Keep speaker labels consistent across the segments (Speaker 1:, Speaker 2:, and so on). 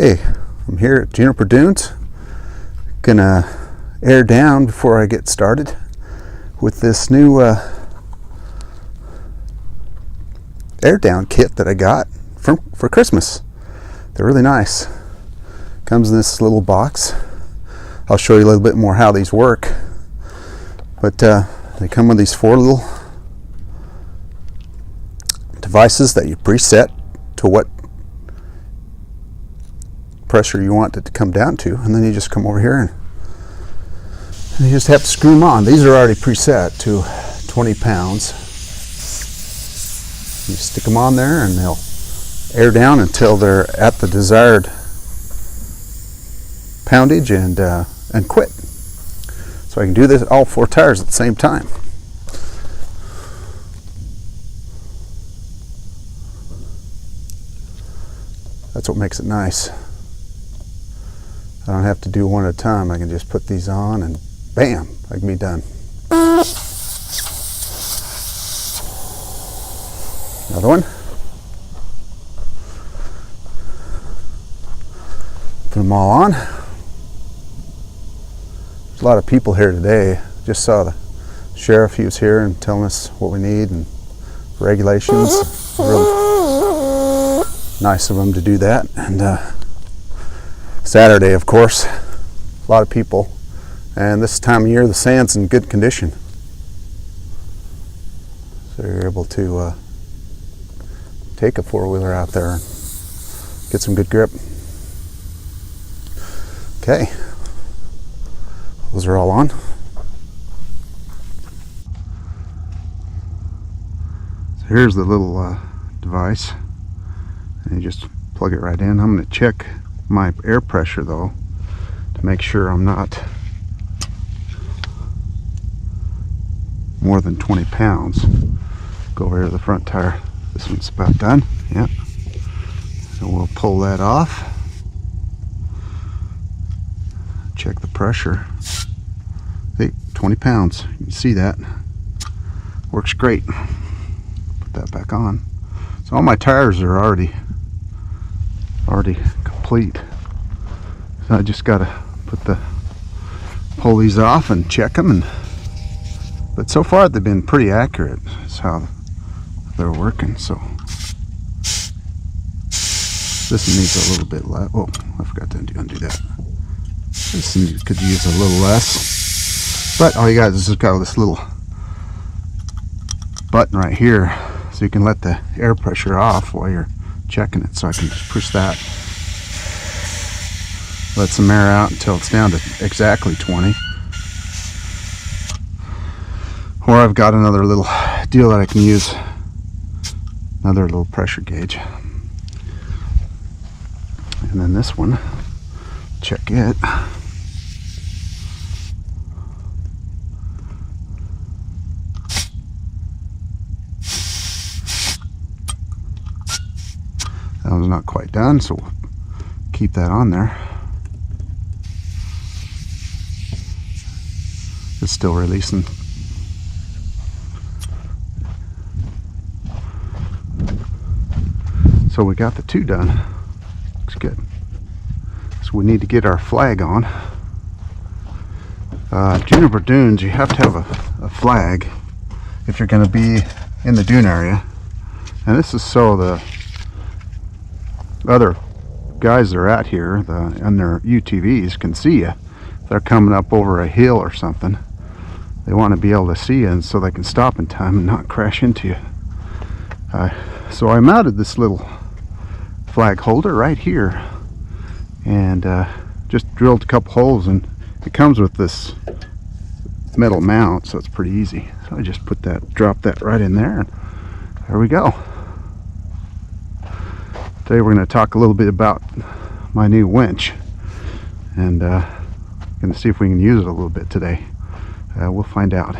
Speaker 1: Okay, I'm here at Juniper Dunes. Gonna air down before I get started with this new air down kit that I got for Christmas. They're really nice. Comes in this little box. I'll show you a little bit more how these work. But they come with these 4 little devices that you preset to what pressure you want it to come down to, and then you just come over here and you just have to screw them on. These are already preset to 20 pounds. You stick them on there and they'll air down until they're at the desired poundage and quit. So I can do this all 4 tires at the same time. That's what makes it nice. I don't have to do one at a time. I can just put these on and bam, I can be done. Another one. Put them all on. There's a lot of people here today. Just saw the sheriff. He was here and telling us what we need and regulations. Really nice of them to do that. And Saturday, of course, a lot of people, and this time of year the sand's in good condition, so you're able to take a 4-wheeler out there and get some good grip. Okay, those are all on. So here's the little device, and you just plug it right in. I'm going to check my air pressure though to make sure I'm not more than 20 pounds. Go over here to the front tire. This one's about done. Yep. And we'll pull that off. Check the pressure. Hey, 20 pounds. You can see that. Works great. Put that back on. So all my tires are already complete. So I just gotta pull these off and check them, but so far they've been pretty accurate. That's how they're working. So this needs a little bit less. Oh, I forgot to undo that. This could use a little less, but all you got is just got this little button right here, so you can let the air pressure off while you're checking it. So I can just push that, let some air out until it's down to exactly 20. Or I've got another little deal that I can use, another little pressure gauge. And then this one, check it. That one's not quite done, so we'll keep that on there. It's still releasing. So we got the 2 done. Looks good. So we need to get our flag on. Juniper Dunes, you have to have a flag if you're going to be in the dune area. And this is so the other guys that are out here on their UTVs can see you. If they're coming up over a hill or something, they want to be able to see you, and so they can stop in time and not crash into you. So I mounted this little flag holder right here, and just drilled a couple holes, and it comes with this metal mount, so it's pretty easy. So I just drop that right in there, and there we go. Today we're going to talk a little bit about my new winch, and going to see if we can use it a little bit today. We'll find out.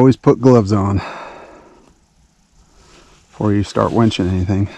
Speaker 1: Always put gloves on before you start winching anything.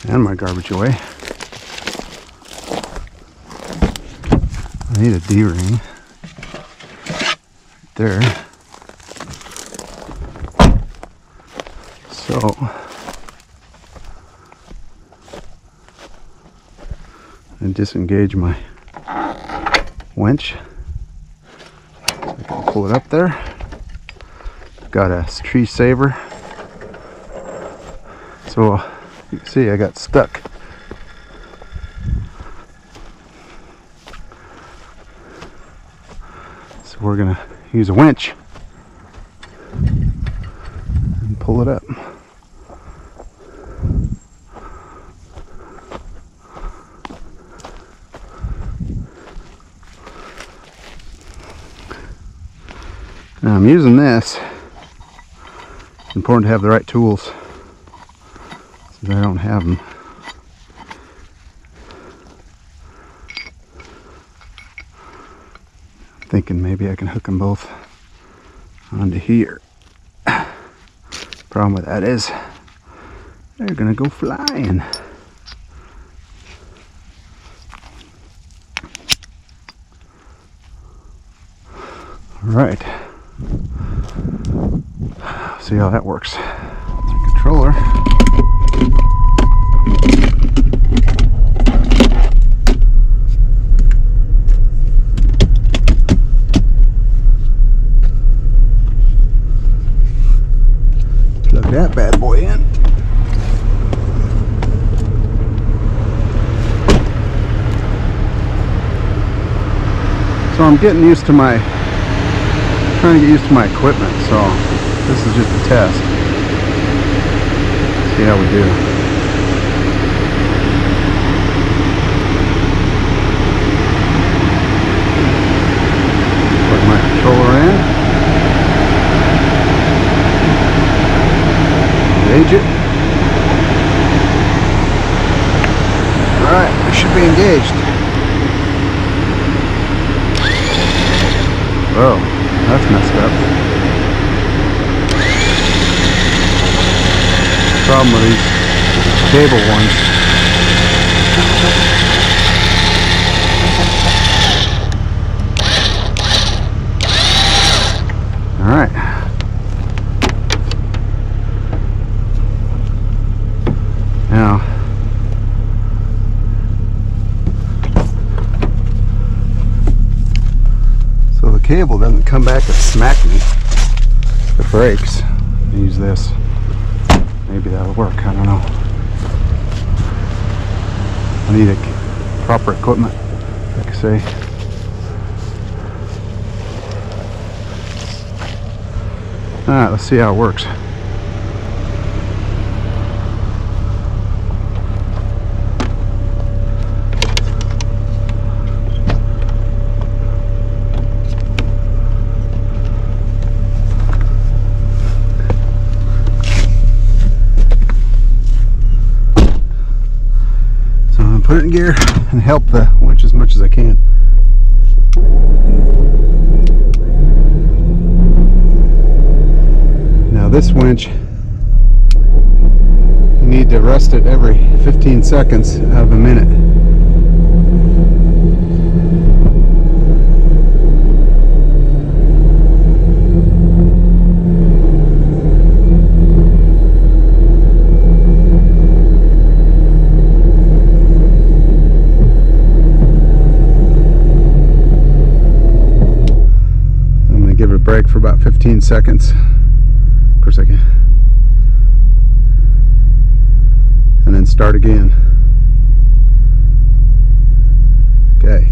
Speaker 1: And my garbage away. I need a D-ring there. So and disengage my winch so I can pull it up there. Got a tree saver, so you can see I got stuck. So we're gonna use a winch and pull it up. Now I'm using this. It's important to have the right tools, since I don't have them. I'm thinking maybe I can hook them both onto here. Problem with that is they're gonna go flying. All right. See how that works. The controller. Plug that bad boy in. So I'm getting used to trying to get used to my equipment, so this is just a test. See how we do. Plug my controller in. Engage it. Alright, it should be engaged. Whoa, that's messed up. Problem with these cable ones. All right. Now, so the cable doesn't come back and smack me if it breaks. Use this. Maybe that'll work, I don't know. I need proper equipment, like I say. Alright, let's see how it works. Put it in gear and help the winch as much as I can. Now this winch, you need to rest it every 15 seconds out of a minute. Break for about 15 seconds. Of course I can. And then start again. Okay.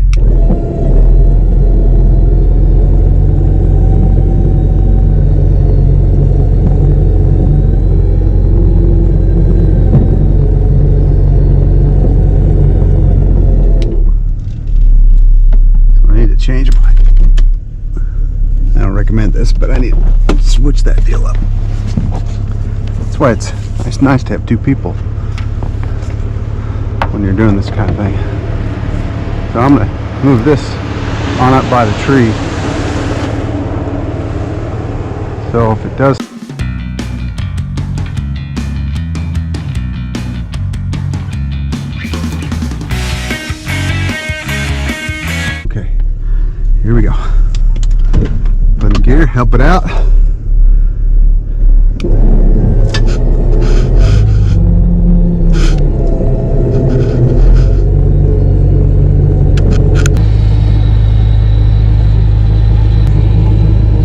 Speaker 1: So I need to change my recommend this, but I need to switch that deal up. That's why it's nice to have two people when you're doing this kind of thing. So I'm going to move this on up by the tree. So if it does, okay, here we go. Put in gear, help it out.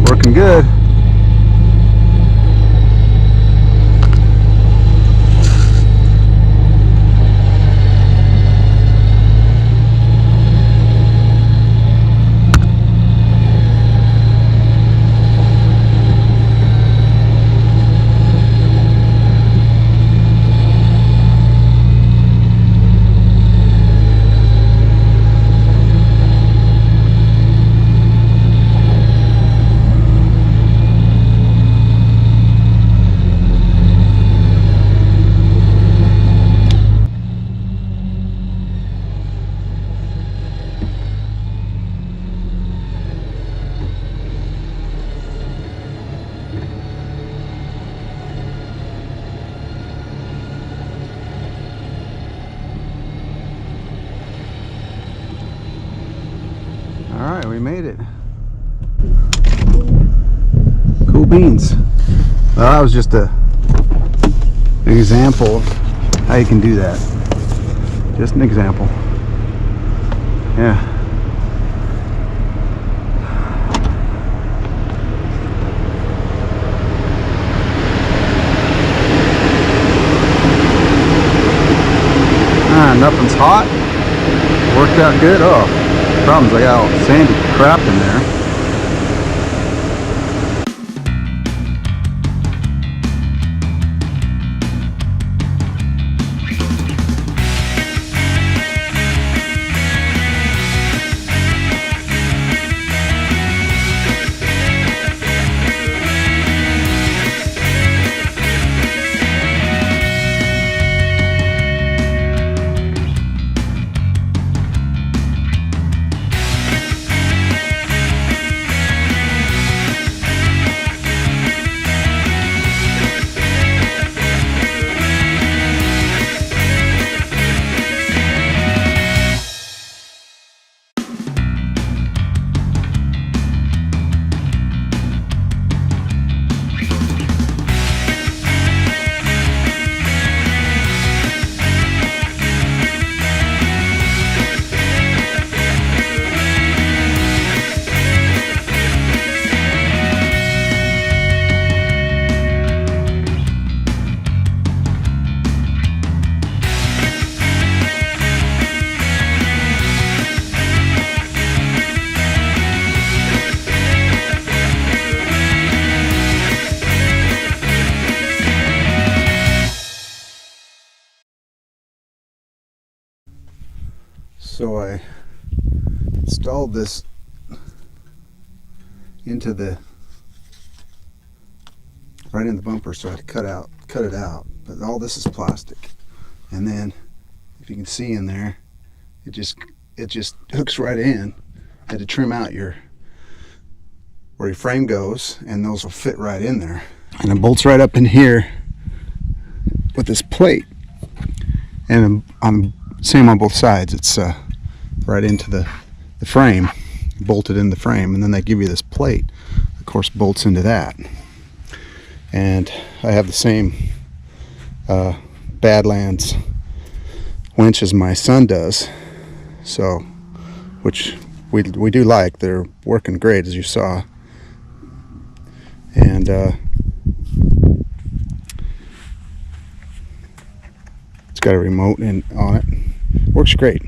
Speaker 1: Working good. Alright, we made it. Cool beans. Well, that was just an example of how you can do that. Just an example. Yeah. Nothing's hot. Worked out good. Oh. Problems, I got all sandy crap in there. So I installed this into the right in the bumper, so I had to cut it out. But all this is plastic, and then if you can see in there, it just hooks right in. I had to trim out where your frame goes, and those will fit right in there, and it bolts right up in here with this plate, and same on both sides. It's right into the frame, bolted in the frame, and then they give you this plate, of course, bolts into that. And I have the same Badlands winch as my son does, so which we do like. They're working great, as you saw, and it's got a remote on it. Works great.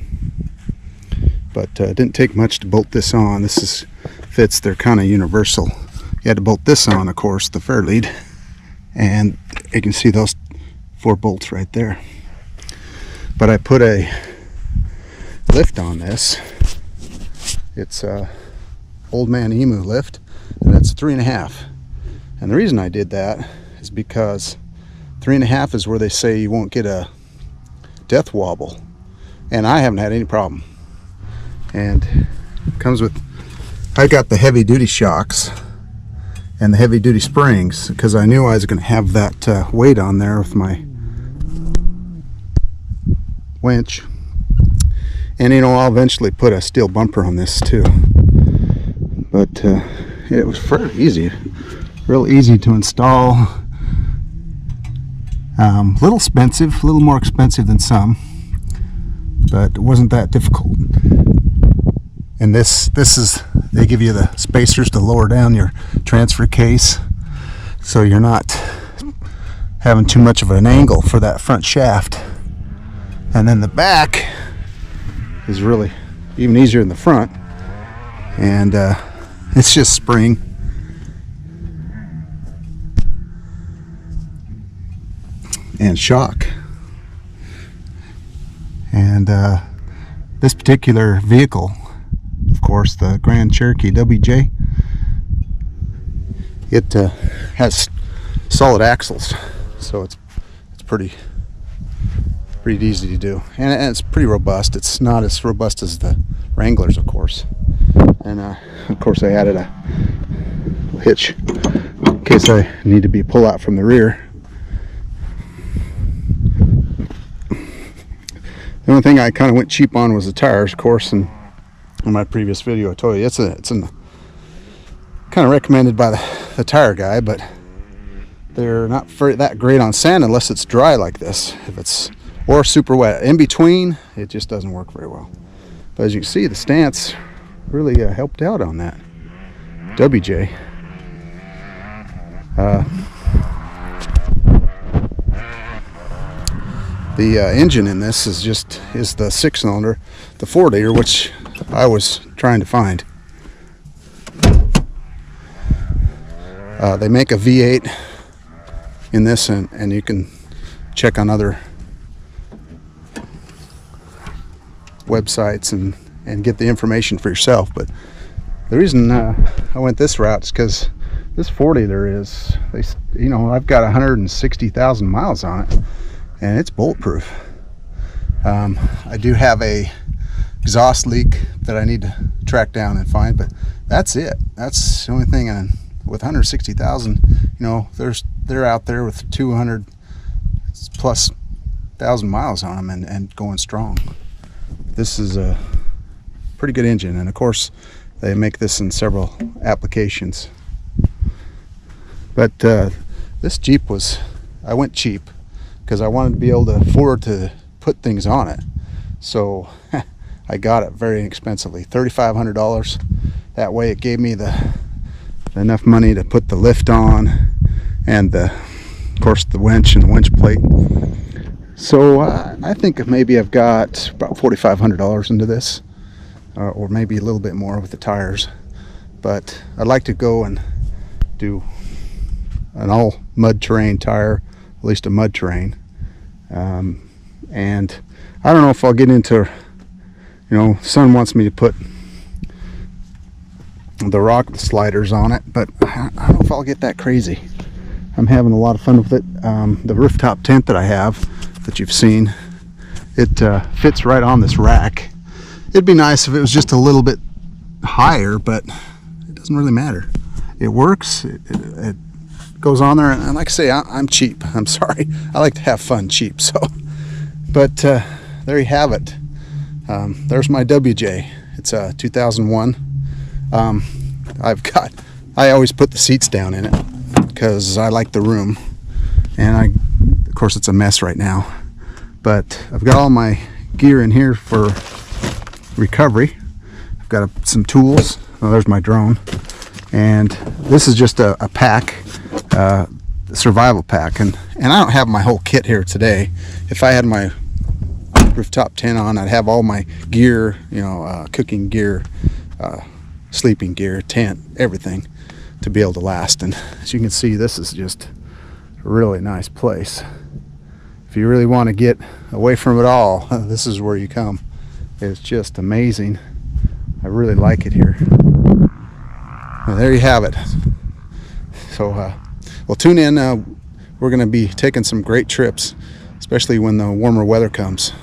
Speaker 1: But it didn't take much to bolt this on. This fits. They're kind of universal. You had to bolt this on, of course, the fair lead, and you can see those 4 bolts right there. But I put a lift on this. It's a Old Man Emu lift. and that's 3.5. And the reason I did that is because 3.5 is where they say you won't get a death wobble, and I haven't had any problem. And it comes with, I got the heavy duty shocks and the heavy duty springs because I knew I was going to have that weight on there with my winch. And you know, I'll eventually put a steel bumper on this too, but it was fairly easy, real easy to install. Little expensive, a little more expensive than some, but it wasn't that difficult. And this is, they give you the spacers to lower down your transfer case, so you're not having too much of an angle for that front shaft. And then the back is really even easier than the front, and it's just spring. And shock. And this particular vehicle, of course, the Grand Cherokee WJ, it has solid axles, so it's pretty easy to do, and it's pretty robust. It's not as robust as the Wranglers, of course. And of course, I added a hitch in case I need to be pull out from the rear. The only thing I kind of went cheap on was the tires, of course, and in my previous video I told you it's kind of recommended by the tire guy, but they're not that great on sand unless it's dry like this. If it's or super wet, in between, it just doesn't work very well. But as you can see, the stance really helped out on that WJ. The engine in this is the 6-cylinder, the 4-liter, which I was trying to find. They make a V8 in this, and you can check on other websites and get the information for yourself. But the reason I went this route is because this 4-liter is, you know, I've got 160,000 miles on it, and it's bulletproof. I do have a exhaust leak that I need to track down and find, but that's it. That's the only thing. And with 160,000, you know, they're out there with 200 plus thousand miles on them and going strong. This is a pretty good engine, and of course they make this in several applications. But this Jeep I went cheap because I wanted to be able to afford to put things on it. So I got it very inexpensively, $3,500. That way it gave me enough money to put the lift on and of course the winch and the winch plate. So I think maybe I've got about $4,500 into this, or maybe a little bit more with the tires. But I'd like to go and do an all mud terrain tire, at least a mud terrain. And I don't know if I'll get into, you know, son wants me to put the rock sliders on it, but I don't know if I'll get that crazy. I'm having a lot of fun with it. The rooftop tent that I have that you've seen, it fits right on this rack. It'd be nice if it was just a little bit higher, but it doesn't really matter. It works. It goes on there, and like I say, I'm cheap. I'm sorry. I like to have fun cheap. So, but there you have it. There's my WJ. It's a 2001. I always put the seats down in it because I like the room, and of course it's a mess right now, but I've got all my gear in here for recovery. I've got some tools. Oh, there's my drone, and this is just a pack, survival pack, and I don't have my whole kit here today. If I had my rooftop tent on, I'd have all my gear, you know, cooking gear, sleeping gear, tent, everything to be able to last. And as you can see, this is just a really nice place. If you really want to get away from it all, this is where you come. It's just amazing. I really like it here. Well, there you have it. So well, tune in. We're going to be taking some great trips, especially when the warmer weather comes.